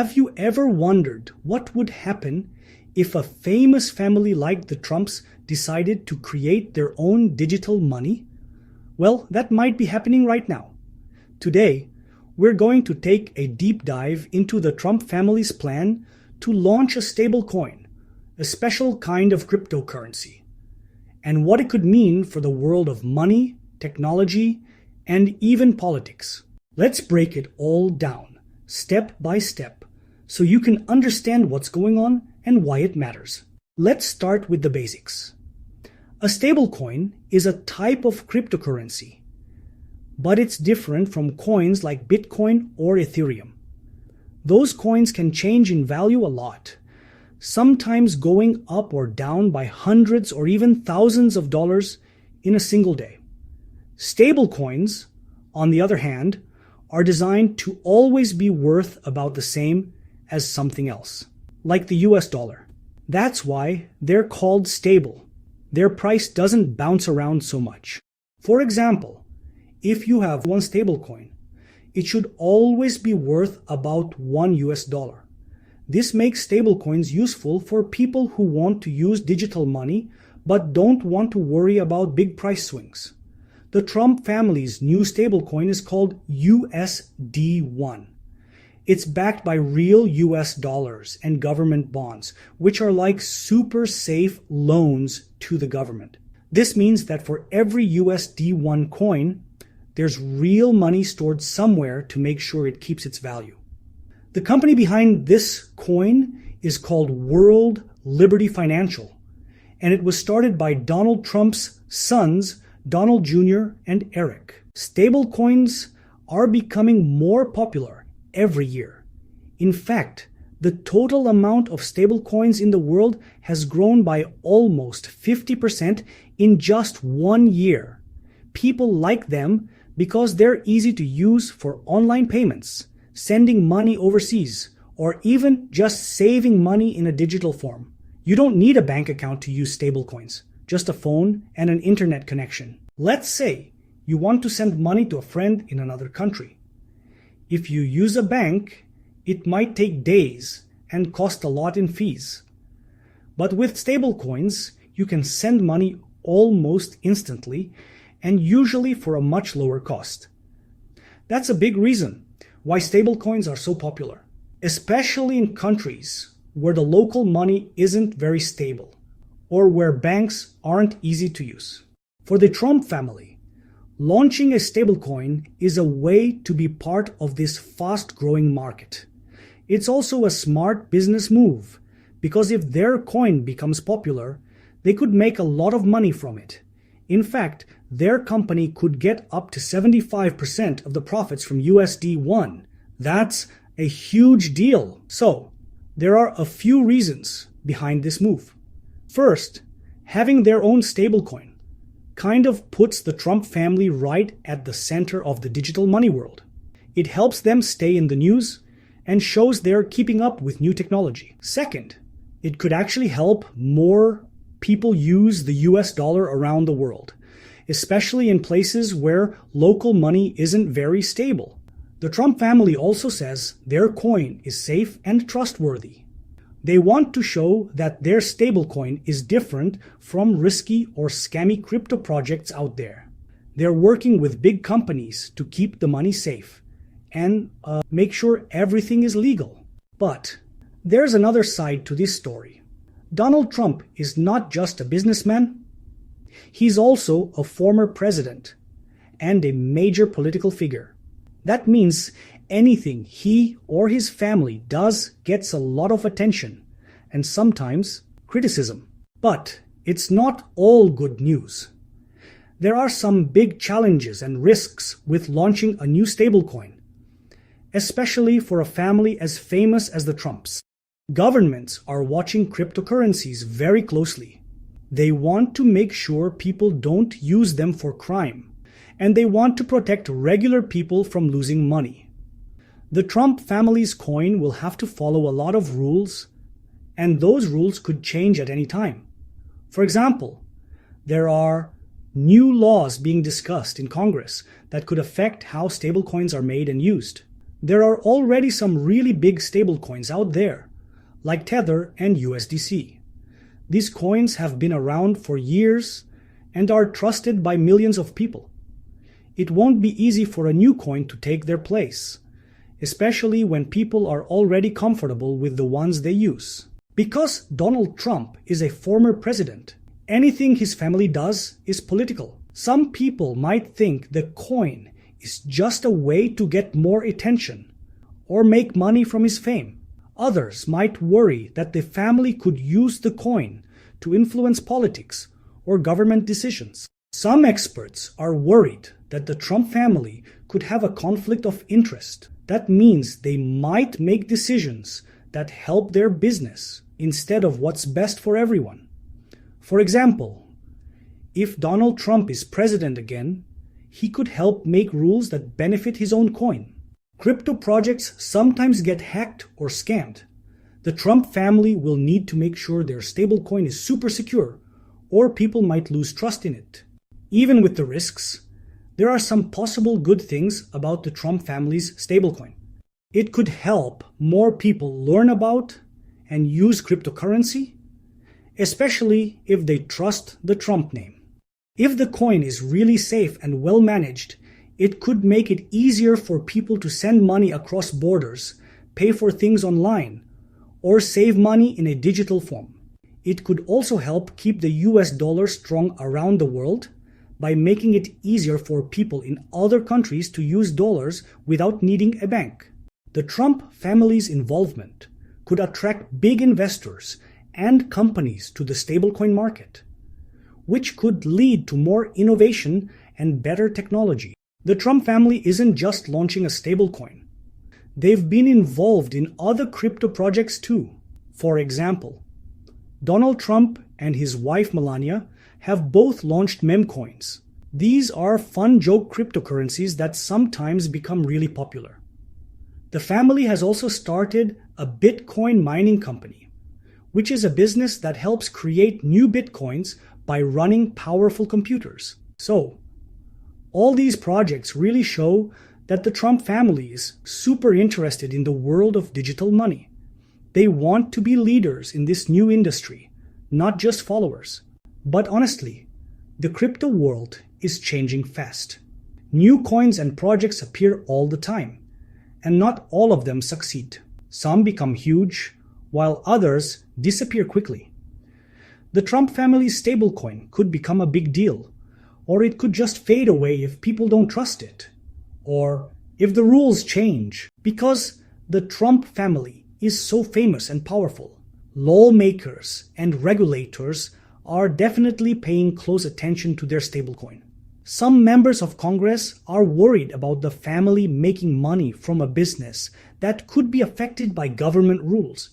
Have you ever wondered what would happen if a famous family like the Trumps decided to create their own digital money? Well, that might be happening right now. Today, we're going to take a deep dive into the Trump family's plan to launch a stablecoin, a special kind of cryptocurrency, and what it could mean for the world of money, technology, and even politics. Let's break it all down, step by step, so you can understand what's going on and why it matters. Let's start with the basics. A stablecoin is a type of cryptocurrency, but it's different from coins like Bitcoin or Ethereum. Those coins can change in value a lot, sometimes going up or down by hundreds or even thousands of dollars in a single day. Stablecoins, on the other hand, are designed to always be worth about the same as something else, like the US dollar. That's why they're called stable. Their price doesn't bounce around so much. For example, if you have one stablecoin, it should always be worth about $1. This makes stablecoins useful for people who want to use digital money but don't want to worry about big price swings. The Trump family's new stablecoin is called USD1. It's backed by real US dollars and government bonds, which are like super safe loans to the government. This means that for every USD1 coin, there's real money stored somewhere to make sure it keeps its value. The company behind this coin is called World Liberty Financial, and it was started by Donald Trump's sons, Donald Jr. and Eric. Stablecoins are becoming more popular every year. In fact, the total amount of stablecoins in the world has grown by almost 50% in just 1 year. People like them because they're easy to use for online payments, sending money overseas, or even just saving money in a digital form. You don't need a bank account to use stablecoins, just a phone and an internet connection. Let's say you want to send money to a friend in another country. If you use a bank, it might take days and cost a lot in fees. But with stablecoins, you can send money almost instantly and usually for a much lower cost. That's a big reason why stablecoins are so popular, especially in countries where the local money isn't very stable or where banks aren't easy to use. For the Trump family, launching a stablecoin is a way to be part of this fast-growing market. It's also a smart business move, because if their coin becomes popular, they could make a lot of money from it. In fact, their company could get up to 75% of the profits from USD1. That's a huge deal. So, there are a few reasons behind this move. First, having their own stablecoin kind of puts the Trump family right at the center of the digital money world. It helps them stay in the news and shows they're keeping up with new technology. Second, it could actually help more people use the US dollar around the world, especially in places where local money isn't very stable. The Trump family also says their coin is safe and trustworthy. They want to show that their stablecoin is different from risky or scammy crypto projects out there. They're working with big companies to keep the money safe and make sure everything is legal. But there's another side to this story. Donald Trump is not just a businessman. He's also a former president and a major political figure. That means anything he or his family does gets a lot of attention and sometimes criticism. But it's not all good news. There are some big challenges and risks with launching a new stablecoin, especially for a family as famous as the Trumps. Governments are watching cryptocurrencies very closely. They want to make sure people don't use them for crime, and they want to protect regular people from losing money. The Trump family's coin will have to follow a lot of rules, and those rules could change at any time. For example, there are new laws being discussed in Congress that could affect how stablecoins are made and used. There are already some really big stablecoins out there, like Tether and USDC. These coins have been around for years and are trusted by millions of people. It won't be easy for a new coin to take their place, especially when people are already comfortable with the ones they use. Because Donald Trump is a former president, anything his family does is political. Some people might think the coin is just a way to get more attention or make money from his fame. Others might worry that the family could use the coin to influence politics or government decisions. Some experts are worried that the Trump family could have a conflict of interest. That means they might make decisions that help their business instead of what's best for everyone. For example, if Donald Trump is president again, he could help make rules that benefit his own coin. Crypto projects sometimes get hacked or scammed. The Trump family will need to make sure their stablecoin is super secure, or people might lose trust in it. Even with the risks, there are some possible good things about the Trump family's stablecoin. It could help more people learn about and use cryptocurrency, especially if they trust the Trump name. If the coin is really safe and well managed, it could make it easier for people to send money across borders, pay for things online, or save money in a digital form. It could also help keep the US dollar strong around the world by making it easier for people in other countries to use dollars without needing a bank. The Trump family's involvement could attract big investors and companies to the stablecoin market, which could lead to more innovation and better technology. The Trump family isn't just launching a stablecoin. They've been involved in other crypto projects too. For example, Donald Trump and his wife Melania have both launched meme coins. These are fun joke cryptocurrencies that sometimes become really popular. The family has also started a Bitcoin mining company, which is a business that helps create new Bitcoins by running powerful computers. So, all these projects really show that the Trump family is super interested in the world of digital money. They want to be leaders in this new industry, not just followers. But honestly, the crypto world is changing fast. New coins and projects appear all the time, and not all of them succeed. Some become huge, while others disappear quickly. The Trump family's stablecoin could become a big deal, or it could just fade away if people don't trust it, or if the rules change. Because the Trump family is so famous and powerful, lawmakers and regulators are definitely paying close attention to their stablecoin. Some members of Congress are worried about the family making money from a business that could be affected by government rules,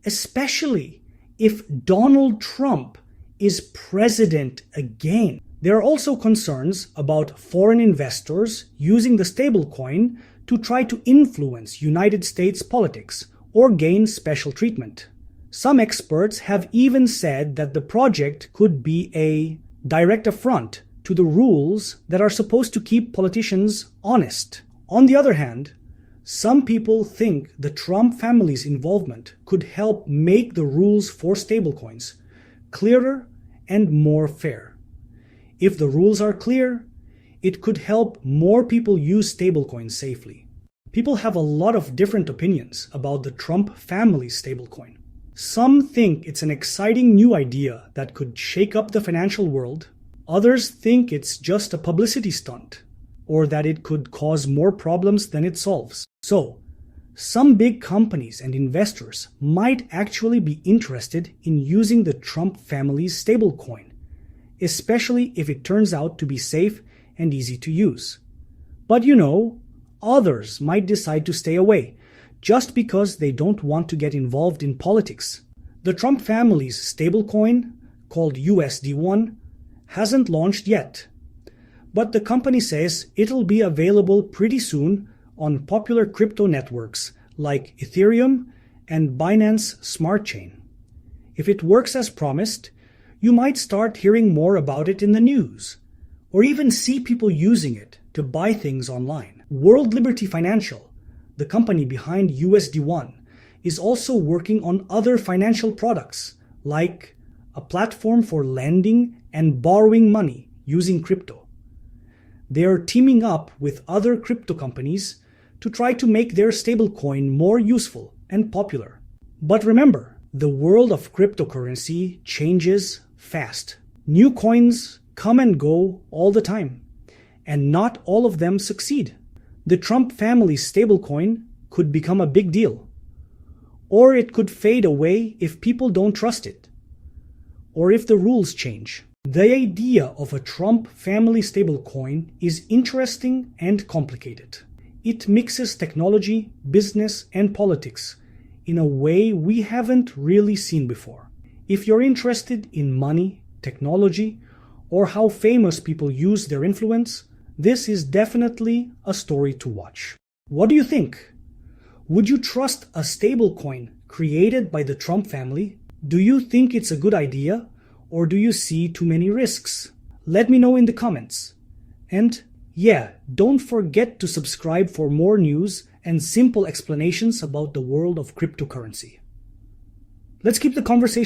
especially if Donald Trump is president again. There are also concerns about foreign investors using the stablecoin to try to influence United States politics or gain special treatment. Some experts have even said that the project could be a direct affront to the rules that are supposed to keep politicians honest. On the other hand, some people think the Trump family's involvement could help make the rules for stablecoins clearer and more fair. If the rules are clear, it could help more people use stablecoins safely. People have a lot of different opinions about the Trump family's stablecoin. Some think it's an exciting new idea that could shake up the financial world. Others think it's just a publicity stunt, or that it could cause more problems than it solves. So, some big companies and investors might actually be interested in using the Trump family's stablecoin, especially if it turns out to be safe and easy to use. But others might decide to stay away, just because they don't want to get involved in politics. The Trump family's stablecoin, called USD1, hasn't launched yet, but the company says it'll be available pretty soon on popular crypto networks like Ethereum and Binance Smart Chain. If it works as promised, you might start hearing more about it in the news, or even see people using it to buy things online. World Liberty Financial, the company behind USD1, is also working on other financial products, like a platform for lending and borrowing money using crypto. They are teaming up with other crypto companies to try to make their stablecoin more useful and popular. But remember, the world of cryptocurrency changes fast. New coins come and go all the time, and not all of them succeed. The Trump family's stablecoin could become a big deal, or it could fade away if people don't trust it, or if the rules change. The idea of a Trump family stablecoin is interesting and complicated. It mixes technology, business, and politics in a way we haven't really seen before. If you're interested in money, technology, or how famous people use their influence, this is definitely a story to watch. What do you think? Would you trust a stablecoin created by the Trump family? Do you think it's a good idea, or do you see too many risks? Let me know in the comments. And yeah, don't forget to subscribe for more news and simple explanations about the world of cryptocurrency. Let's keep the conversation